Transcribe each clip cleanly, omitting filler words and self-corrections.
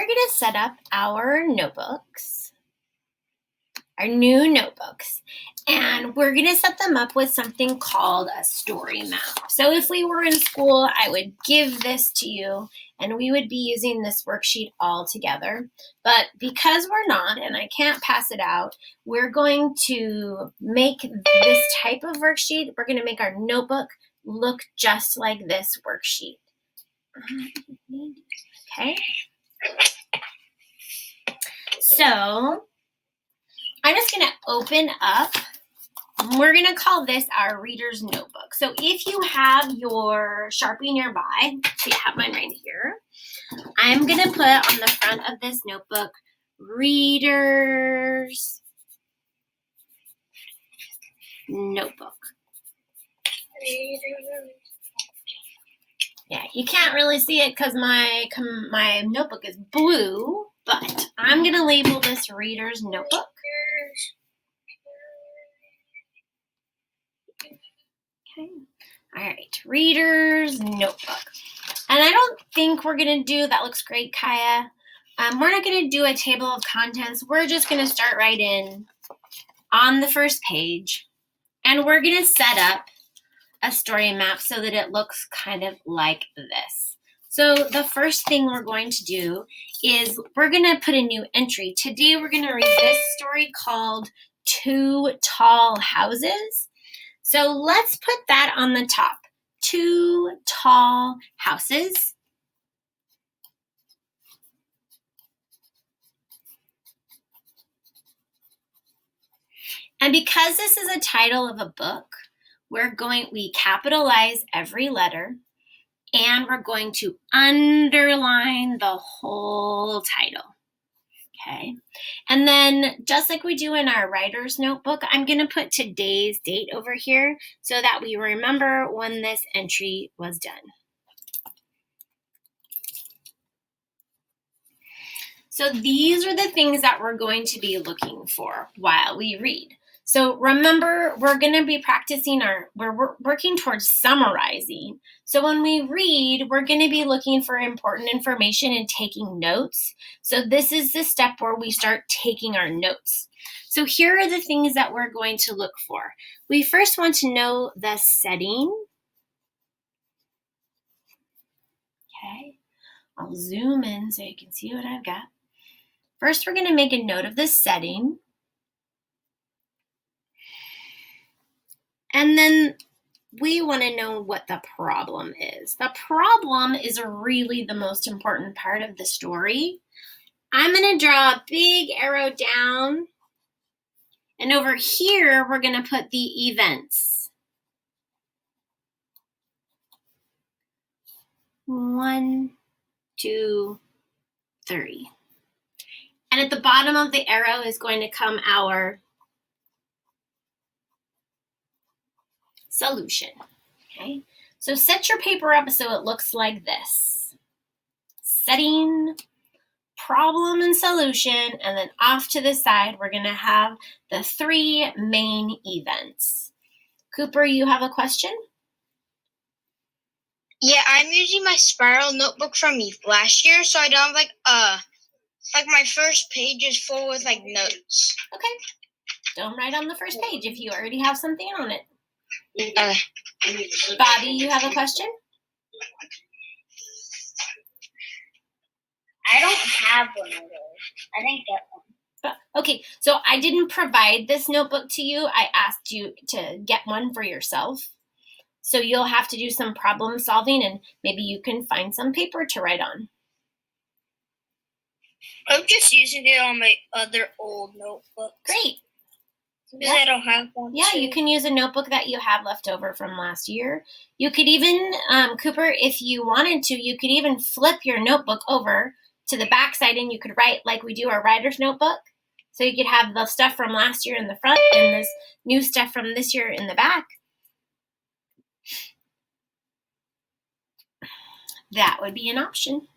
going to set up our notebooks, our new notebooks, and we're going to set them up with something called a story map. So if we were in school, I would give this to you and we would be using this worksheet all together. But because we're not, and I can't pass it out, we're going to make this type of worksheet. We're going to make our notebook look just like this worksheet. Okay. So I'm just going to open up. We're going to call this our reader's notebook. So if you have your Sharpie nearby, so I have mine right here, I'm going to put on the front of this notebook, reader's notebook. Yeah, you can't really see it because my notebook is blue, but I'm going to label this reader's notebook. Okay. All right, reader's notebook. And I don't think we're going to do, that looks great, Kaya. We're not going to do a table of contents. We're just going to start right in on the first page. And we're going to set up a story map so that it looks kind of like this. So the first thing we're going to do is we're going to put a new entry. Today we're going to read this story called Two Tall Houses. So let's put that on the top. Two tall houses. And because this is a title of a book, we capitalize every letter and we're going to underline the whole title. Okay. And then just like we do in our writer's notebook, I'm going to put today's date over here so that we remember when this entry was done. So these are the things that we're going to be looking for while we read. So remember, we're going to be practicing we're working towards summarizing. So when we read, we're going to be looking for important information and taking notes. So this is the step where we start taking our notes. So here are the things that we're going to look for. We first want to know the setting. Okay, I'll zoom in so you can see what I've got. First, we're going to make a note of the setting. And then we want to know what the problem is. The problem is really the most important part of the story. I'm going to draw a big arrow down. And over here, we're going to put the events. 1, 2, 3. And at the bottom of the arrow is going to come our solution. Okay, so set your paper up so it looks like this. Setting, problem, and solution, and then off to the side, we're going to have the 3 main events. Cooper, you have a question? Yeah, I'm using my spiral notebook from last year, so I don't have my first page is full with notes. Okay, don't write on the first page if you already have something on it. Bobby, you have a question? I don't have one of those. I didn't get one. Okay, so I didn't provide this notebook to you. I asked you to get one for yourself. So you'll have to do some problem solving and maybe you can find some paper to write on. I'm just using it on my other old notebook. Great. Because I don't have one. Yeah, you can use a notebook that you have left over from last year. You could even, Cooper, if you wanted to, you could even flip your notebook over to the back side and you could write like we do our writer's notebook. So you could have the stuff from last year in the front and this new stuff from this year in the back. That would be an option.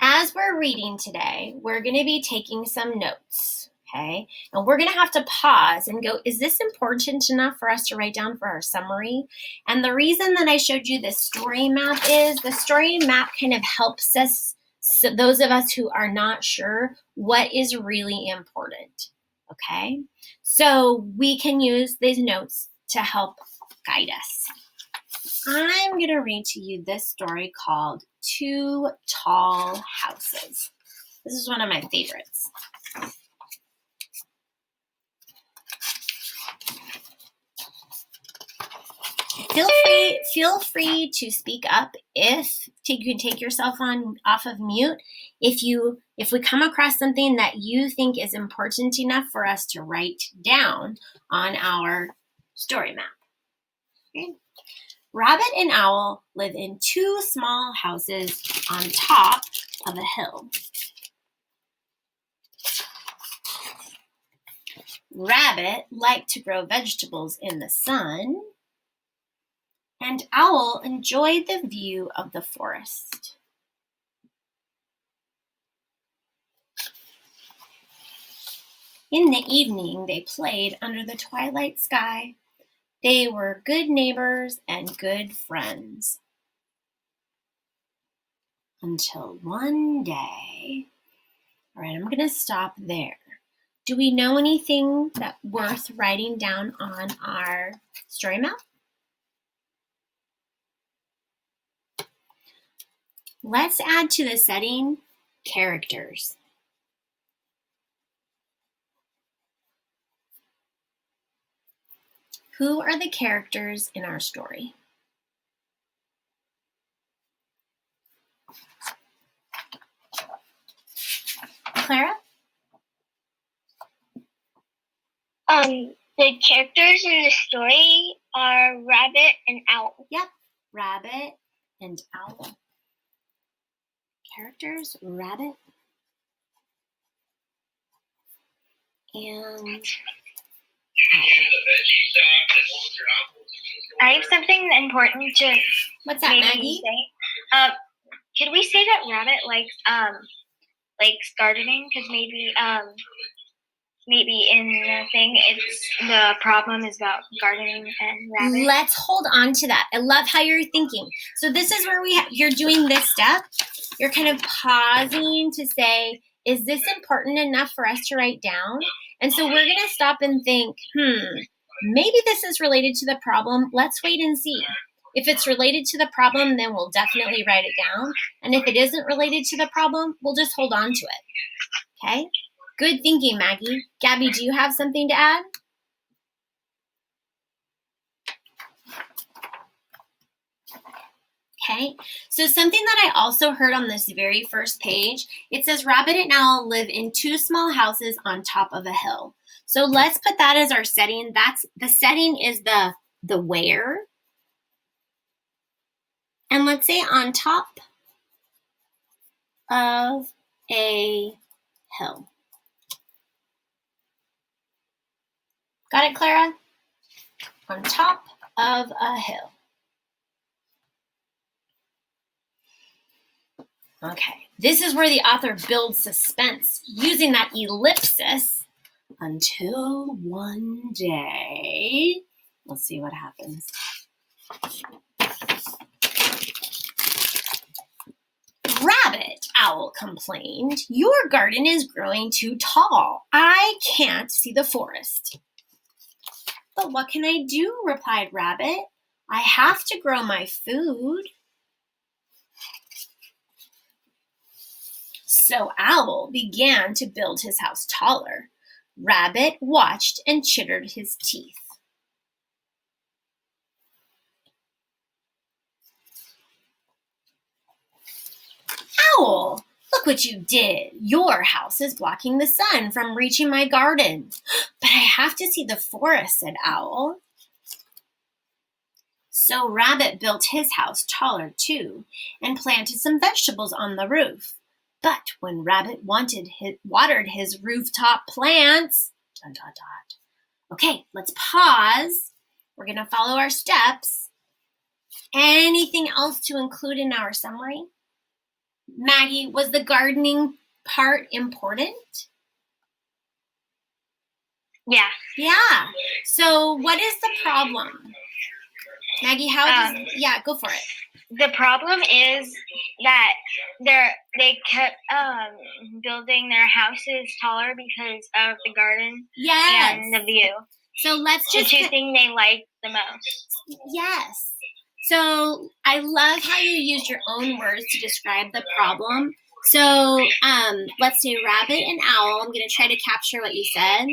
As we're reading today, we're going to be taking some notes, okay? And we're going to have to pause and go, is this important enough for us to write down for our summary? And the reason that I showed you this story map is the story map kind of helps us So those of us who are not sure what is really important, okay? So we can use these notes to help guide us. I'm going to read to you this story called Two Tall Houses. This is one of my favorites. Feel free to speak up if you can take yourself off of mute if we come across something that you think is important enough for us to write down on our story map. Okay. Rabbit and Owl live in two small houses on top of a hill. Rabbit liked to grow vegetables in the sun, and Owl enjoyed the view of the forest. In the evening, they played under the twilight sky. They were good neighbors and good friends. Until one day, all right, I'm going to stop there. Do we know anything that's worth writing down on our story map? Let's add to the setting characters. Who are the characters in our story? Clara? The characters in the story are Rabbit and Owl. Yep, Rabbit and Owl. Characters, Rabbit and Owl. I have something important to What's that, Maggie? say. Could we say that Rabbit likes gardening? Because maybe in the thing, the problem is about gardening and rabbit. Let's hold on to that. I love how you're thinking. So this is where you're doing this step. You're kind of pausing to say, is this important enough for us to write down? And so we're going to stop and think, maybe this is related to the problem. Let's wait and see. If it's related to the problem, then we'll definitely write it down. And if it isn't related to the problem, we'll just hold on to it. Okay? Good thinking, Maggie. Gabby, do you have something to add? Okay, so something that I also heard on this very first page, it says Rabbit and Owl live in two small houses on top of a hill. So let's put that as our setting. The setting is the where. And let's say on top of a hill. Got it, Clara? On top of a hill. Okay, this is where the author builds suspense using that ellipsis until one day. Let's see what happens. Rabbit, Owl complained, "Your garden is growing too tall. I can't see the forest." "But what can I do?" replied Rabbit. "I have to grow my food." So Owl began to build his house taller. Rabbit watched and chittered his teeth. "Owl, look what you did. Your house is blocking the sun from reaching my garden." "But I have to see the forest," said Owl. So Rabbit built his house taller too and planted some vegetables on the roof. But when Rabbit watered his rooftop plants, ... Okay, let's pause. We're going to follow our steps. Anything else to include in our summary? Maggie, was the gardening part important? Yeah. Yeah. So what is the problem? Maggie, yeah, go for it. the problem is that they kept building their houses taller because of the garden Yes. and the view. So let's The just. two things they like the most. Yes. So I love how you used your own words to describe the problem. So let's do rabbit and owl. I'm going to try to capture what you said.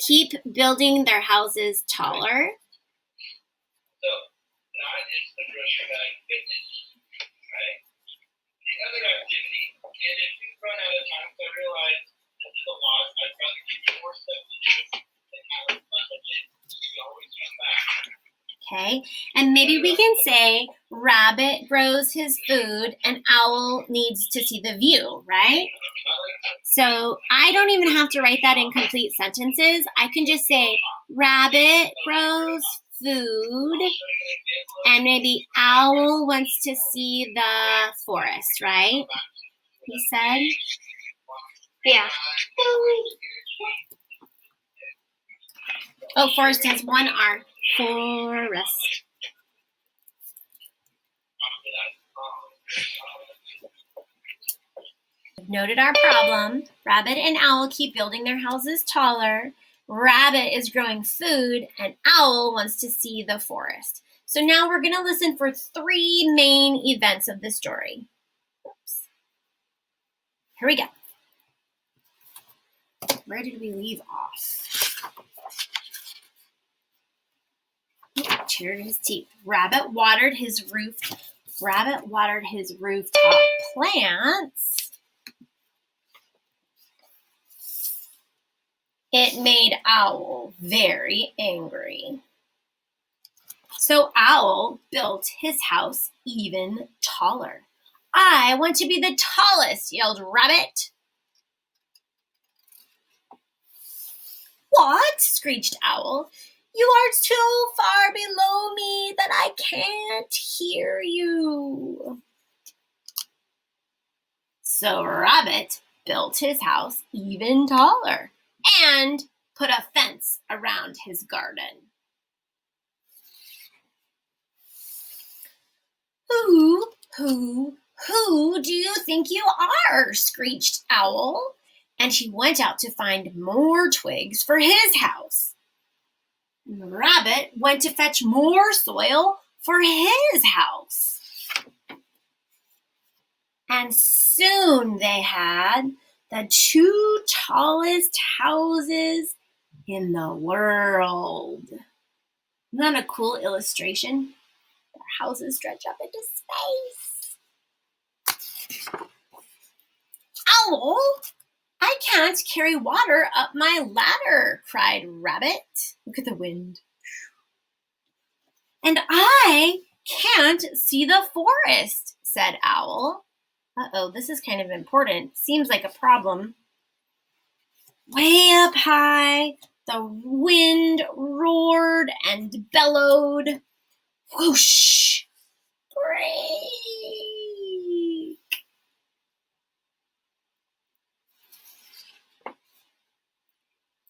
Keep building their houses taller. Okay, and maybe we can say rabbit grows his food and owl needs to see the view, right? So I don't even have to write that in complete sentences. I can just say rabbit grows food and maybe owl wants to see the forest, right? He said? Yeah. Oh, forest has one R. Forest. Noted our problem. Rabbit and owl keep building their houses taller. Rabbit is growing food, and owl wants to see the forest. So now we're going to listen for 3 main events of the story. Oops. Here we go. Where did we leave off? Chared his teeth. Rabbit watered his rooftop plants. It made Owl very angry. So Owl built his house even taller. I want to be the tallest, yelled Rabbit. What? Screeched Owl. You are too far below me that I can't hear you. So Rabbit built his house even taller and put a fence around his garden. Who do you think you are? Screeched Owl, and he went out to find more twigs for his house. Rabbit went to fetch more soil for his house. And soon they had the 2 tallest houses in the world. Isn't that a cool illustration? Their houses stretch up into space. Owl, I can't carry water up my ladder, cried Rabbit. Look at the wind. And I can't see the forest, said Owl. Uh-oh, this is kind of important. Seems like a problem. Way up high, the wind roared and bellowed. Whoosh! Break!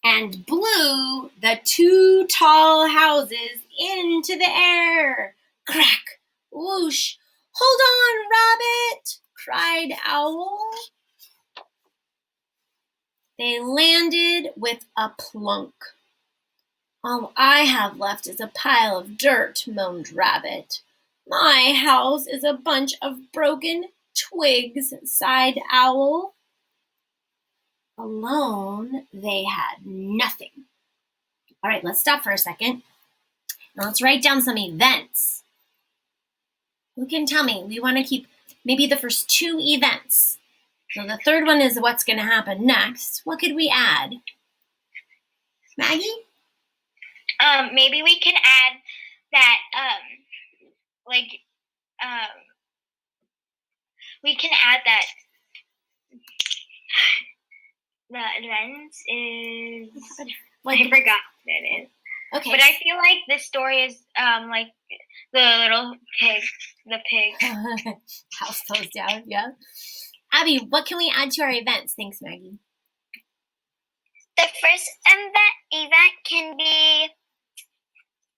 And blew the 2 tall houses into the air. Crack! Whoosh! Hold on, Rabbit! Cried Owl. They landed with a plunk. All I have left is a pile of dirt, moaned Rabbit. My house is a bunch of broken twigs, sighed Owl. Alone, they had nothing. All right, let's stop for a second. Now let's write down some events. Who can tell me? We want to keep maybe the first 2 events. So the third one is what's going to happen next. What could we add? Maggie? Maybe we can add that, we can add that the lens is, I forgot what it is. Okay. But I feel like this story is, like the little pig, the pig. House closed down, yeah. Abby, what can we add to our events? Thanks, Maggie. The first event can be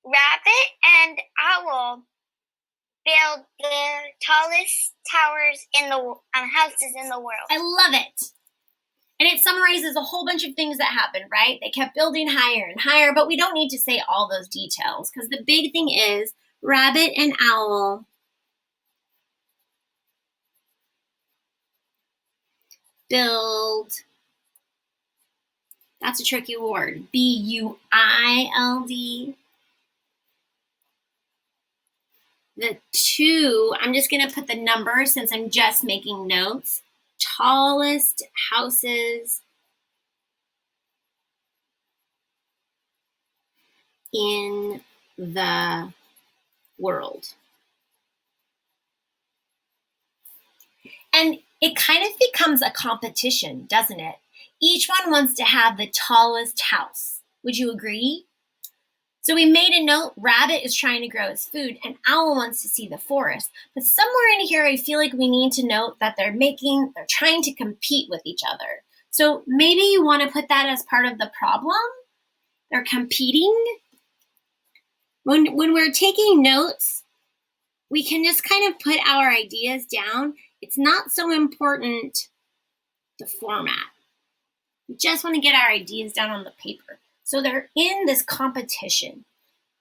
Rabbit and Owl build the tallest towers in the houses in the world. I love it. And it summarizes a whole bunch of things that happened, right? They kept building higher and higher, but we don't need to say all those details because the big thing is Rabbit and Owl build. That's a tricky word. Build. The two, I'm just going to put the number since I'm just making notes. Tallest houses in the world. And it kind of becomes a competition, doesn't it? Each one wants to have the tallest house. Would you agree? So we made a note, Rabbit is trying to grow his food and Owl wants to see the forest. But somewhere in here, I feel like we need to note that they're trying to compete with each other. So maybe you want to put that as part of the problem. They're competing. When we're taking notes, we can just kind of put our ideas down. It's not so important the format. We just want to get our ideas down on the paper. So they're in this competition.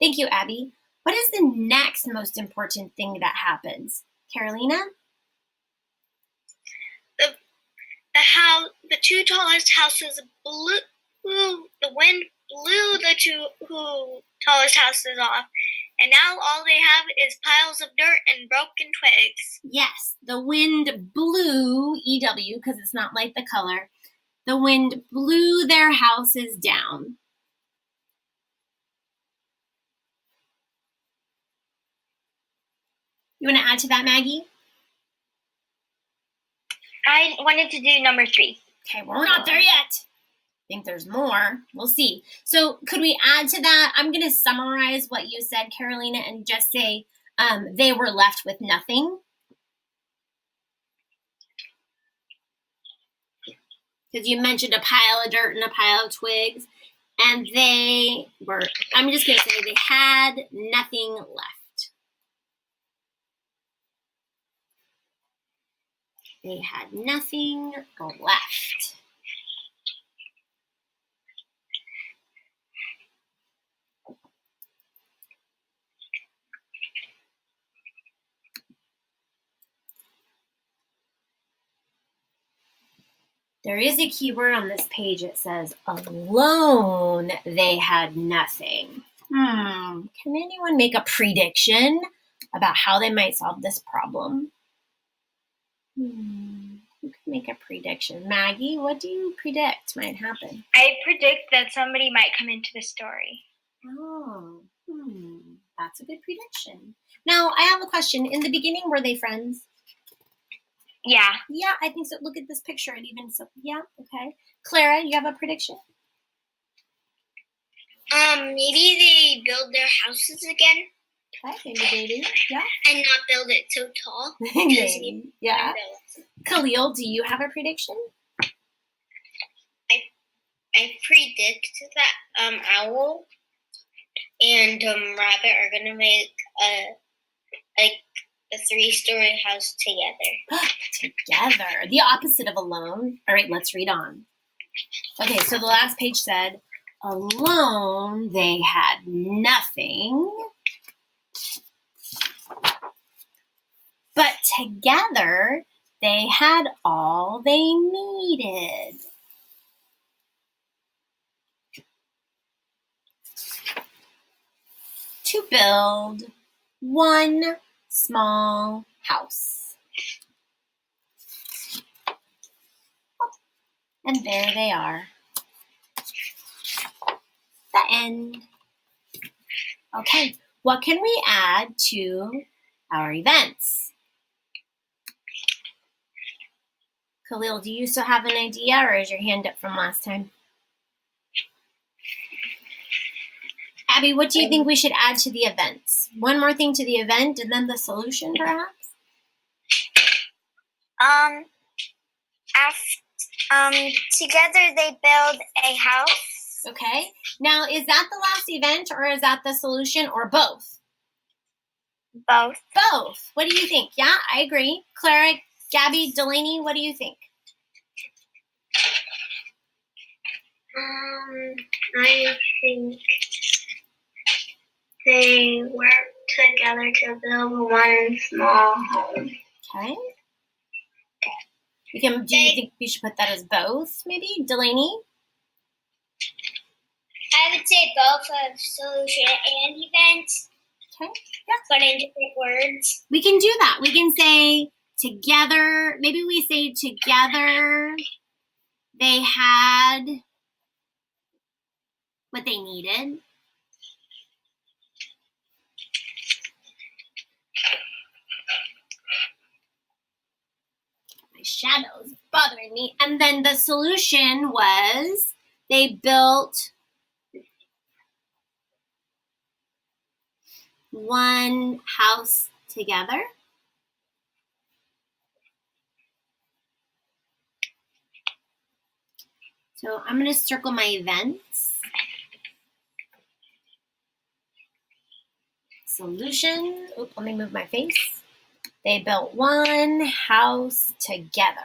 Thank you, Abby. What is the next most important thing that happens? Carolina? The two tallest houses blew. The wind blew the two tallest houses off, and now all they have is piles of dirt and broken twigs. Yes, the wind blew, EW, because it's not like the color. The wind blew their houses down. You want to add to that, Maggie? I wanted to do number 3. Okay, we're not there yet. I think there's more. We'll see. So could we add to that? I'm going to summarize what you said, Carolina, and just say they were left with nothing. Because you mentioned a pile of dirt and a pile of twigs. And I'm just going to say they had nothing left. They had nothing left. There is a keyword on this page. It says, alone they had nothing. Can anyone make a prediction about how they might solve this problem? Who can make a prediction? Maggie, what do you predict might happen? I predict that somebody might come into the story. Oh, that's a good prediction. Now, I have a question. In the beginning, were they friends? Yeah. Yeah, I think so. Look at this picture. And even so, yeah, okay. Clara, you have a prediction? Maybe they build their houses again. Okay, maybe, yeah. And not build it so tall. Maybe, yeah. Khalil, do you have a prediction? I predict that Owl and Rabbit are gonna make a 3-story house together. Together. The opposite of alone. All right, let's read on. Okay, so the last page said, alone they had nothing, but together they had all they needed. To build one small house. And there they are. The end. Okay, what can we add to our events? Khalil, do you still have an idea or is your hand up from last time? Abby, what do you think we should add to the events? One more thing to the event and then the solution, perhaps? Together they build a house Okay. Now, is that the last event or is that the solution or both? Both. Both. What do you think? Yeah, I agree. Clara, Gabby, Delaney, what do you think? I think they work together to build one small home. Okay. Do you think we should put that as both, maybe? Delaney? I would say both of solution and event, Okay. Yeah. but in different words. We can do that. We can say together. Maybe we say together they had what they needed. My shadow's bothering me. And then the solution was they built one house together. So I'm going to circle my events. Solution. Oop, let me move my face. They built one house together.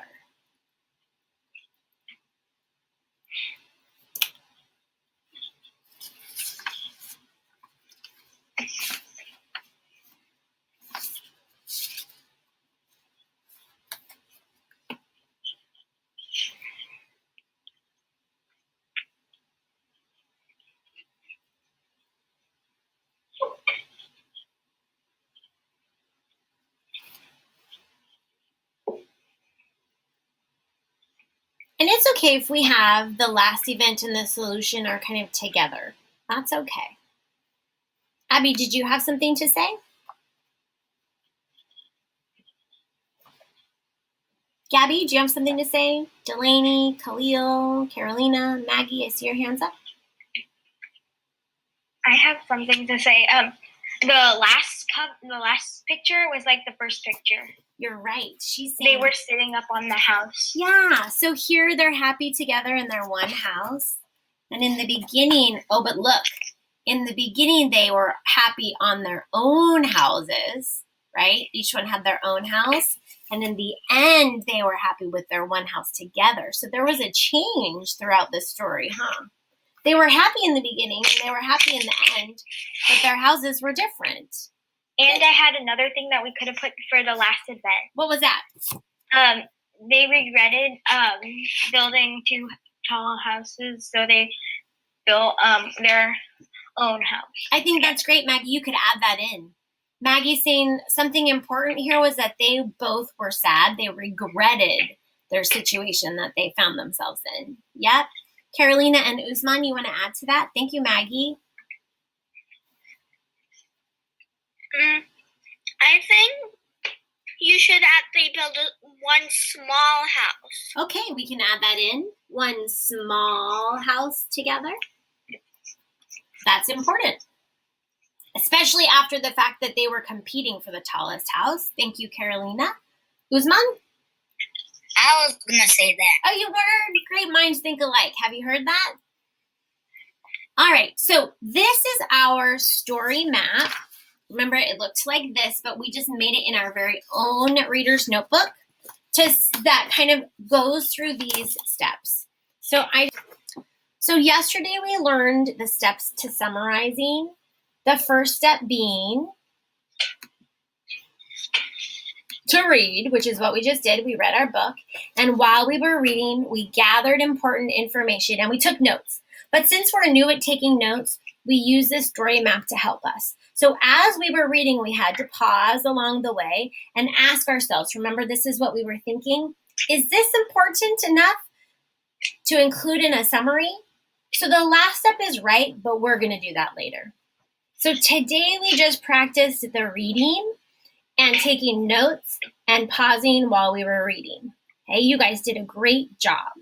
And it's okay if we have the last event and the solution are kind of together. That's okay. Abby, did you have something to say? Gabby, do you have something to say? Delaney, Khalil, Carolina, Maggie, I see your hands up. I have something to say. The last picture was like the first picture. You're right. She's saying They were sitting up on the house. yeah, so here they're happy together in their one house. And in the beginning, oh, but look, in the beginning, they were happy on their own houses, right? Each one had their own house. And in the end, they were happy with their one house together. So there was a change throughout the story, huh? They were happy in the beginning and they were happy in the end, but their houses were different. And I had another thing that we could have put for the last event. What was that? They regretted building two tall houses, so they built their own house. I think that's great, Maggie. You could add that in. Maggie's saying something important here was that they both were sad. They regretted their situation that they found themselves in. Yep. Carolina and Usman, you want to add to that? Thank you, Maggie. I think you should add they build one small house. Okay, we can add that in. One small house together. That's important. Especially after the fact that they were competing for the tallest house. Thank you, Carolina. Usman? I was going to say that. Oh, you were? Great minds think alike. Have you heard that? All right, so this is our story map. Remember, it looked like this, but we just made it in our very own reader's notebook that kind of goes through these steps. So yesterday we learned the steps to summarizing. The first step being to read, which is what we just did. We read our book, and while we were reading, we gathered important information and we took notes. But since we're new at taking notes, we use this story map to help us. So as we were reading, we had to pause along the way and ask ourselves, remember, this is what we were thinking. Is this important enough to include in a summary? So the last step is right, but we're going to do that later. So today we just practiced the reading and taking notes and pausing while we were reading. Okay, you guys did a great job.